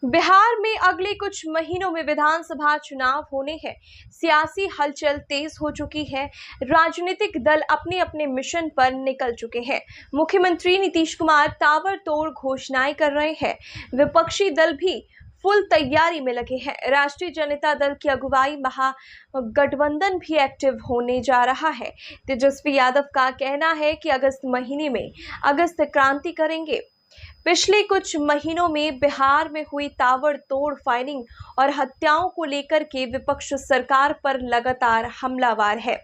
बिहार में अगले कुछ महीनों में विधानसभा चुनाव होने हैं। सियासी हलचल तेज हो चुकी है। राजनीतिक दल अपने अपने मिशन पर निकल चुके हैं। मुख्यमंत्री नीतीश कुमार ताबड़तोड़ घोषणाएं कर रहे हैं। विपक्षी दल भी फुल तैयारी में लगे हैं। राष्ट्रीय जनता दल की अगुवाई महागठबंधन भी एक्टिव होने जा रहा है। तेजस्वी यादव का कहना है कि अगस्त महीने में अगस्त क्रांति करेंगे। पिछले कुछ महीनों में बिहार में हुई ताबड़तोड़ फायरिंग और हत्याओं को लेकर के विपक्ष सरकार पर लगातार हमलावर है।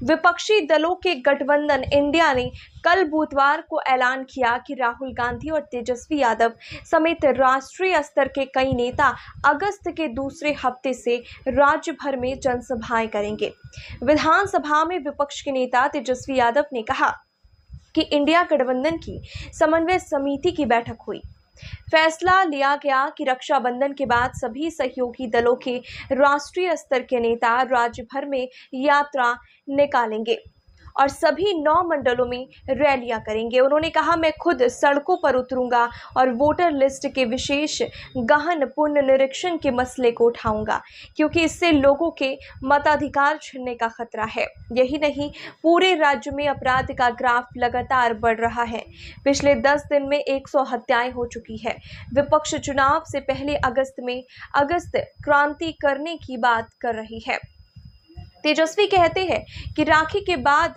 विपक्षी दलों के गठबंधन इंडिया ने कल बुधवार को ऐलान किया कि राहुल गांधी और तेजस्वी यादव समेत राष्ट्रीय स्तर के कई नेता अगस्त के दूसरे हफ्ते से राज्य भर में जनसभाएं करेंगे। विधानसभा में विपक्ष के नेता तेजस्वी यादव ने कहा कि इंडिया गठबंधन की समन्वय समिति की बैठक हुई। फैसला लिया गया कि रक्षाबंधन के बाद सभी सहयोगी दलों के राष्ट्रीय स्तर के नेता राज्य भर में यात्रा निकालेंगे और सभी 9 मंडलों में रैलियां करेंगे। उन्होंने कहा, मैं खुद सड़कों पर उतरूंगा और वोटर लिस्ट के विशेष गहन पुनर्निरीक्षण के मसले को उठाऊंगा, क्योंकि इससे लोगों के मताधिकार छिनने का खतरा है। यही नहीं, पूरे राज्य में अपराध का ग्राफ लगातार बढ़ रहा है। पिछले 10 दिन में 100 हत्याएं हो चुकी है। विपक्ष चुनाव से पहले अगस्त क्रांति करने की बात कर रही है। तेजस्वी कहते हैं कि राखी के बाद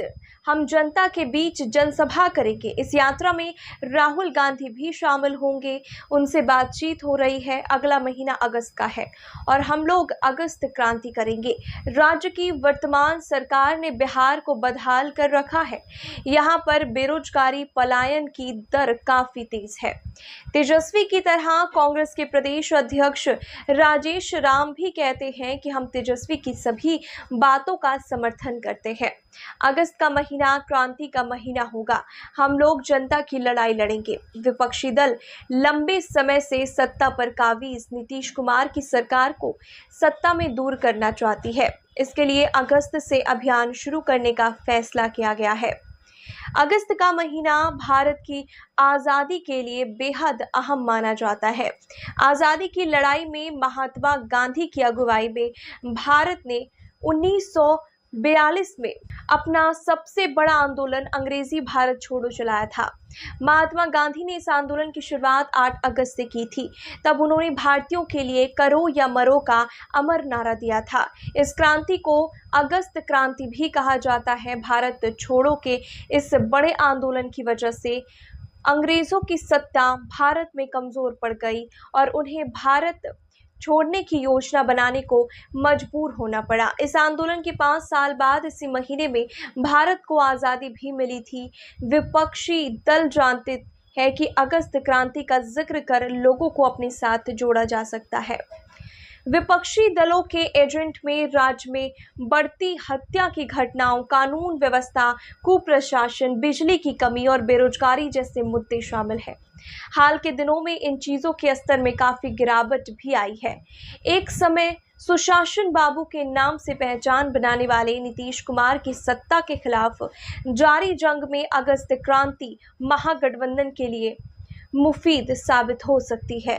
हम जनता के बीच जनसभा करेंगे। इस यात्रा में राहुल गांधी भी शामिल होंगे। उनसे बातचीत हो रही है। अगला महीना अगस्त का है और हम लोग अगस्त क्रांति करेंगे। राज्य की वर्तमान सरकार ने बिहार को बदहाल कर रखा है। यहाँ पर बेरोजगारी पलायन की दर काफी तेज है। तेजस्वी की तरह कांग्रेस के प्रदेश अध्यक्ष राजेश राम भी कहते हैं कि हम तेजस्वी की सभी बातों का समर्थन करते हैं। अगस्त का महीना क्रांति का महीना होगा। हम लोग जनता की लड़ाई लड़ेंगे। विपक्षी दल लंबे समय से सत्ता पर काबिज नीतीश कुमार की सरकार को सत्ता में दूर करना चाहती है। इसके लिए अगस्त से अभियान शुरू करने का फैसला किया गया है। अगस्त का महीना भारत की आज़ादी के लिए बेहद अहम माना जाता है। आज़ादी की लड़ाई में महात्मा गांधी की अगुवाई में भारत ने 1942 में अपना सबसे बड़ा आंदोलन अंग्रेजी भारत छोड़ो चलाया था। महात्मा गांधी ने इस आंदोलन की शुरुआत 8 अगस्त से की थी। तब उन्होंने भारतीयों के लिए करो या मरो का अमर नारा दिया था। इस क्रांति को अगस्त क्रांति भी कहा जाता है। भारत छोड़ो के इस बड़े आंदोलन की वजह से अंग्रेजों की सत्ता भारत में कमजोर पड़ गई और उन्हें भारत छोड़ने की योजना बनाने को मजबूर होना पड़ा। इस आंदोलन के 5 साल बाद इसी महीने में भारत को आज़ादी भी मिली थी। विपक्षी दल जानते हैं कि अगस्त क्रांति का जिक्र कर लोगों को अपने साथ जोड़ा जा सकता है। विपक्षी दलों के एजेंट में राज्य में बढ़ती हत्या की घटनाओं, कानून व्यवस्था, कुप्रशासन, बिजली की कमी और बेरोजगारी जैसे मुद्दे शामिल हैं। हाल के दिनों में इन चीजों के स्तर में काफी गिरावट भी आई है। एक समय सुशासन बाबू के नाम से पहचान बनाने वाले नीतीश कुमार की सत्ता के खिलाफ जारी जंग में अगस्त क्रांति महागठबंधन के लिए मुफीद साबित हो सकती है।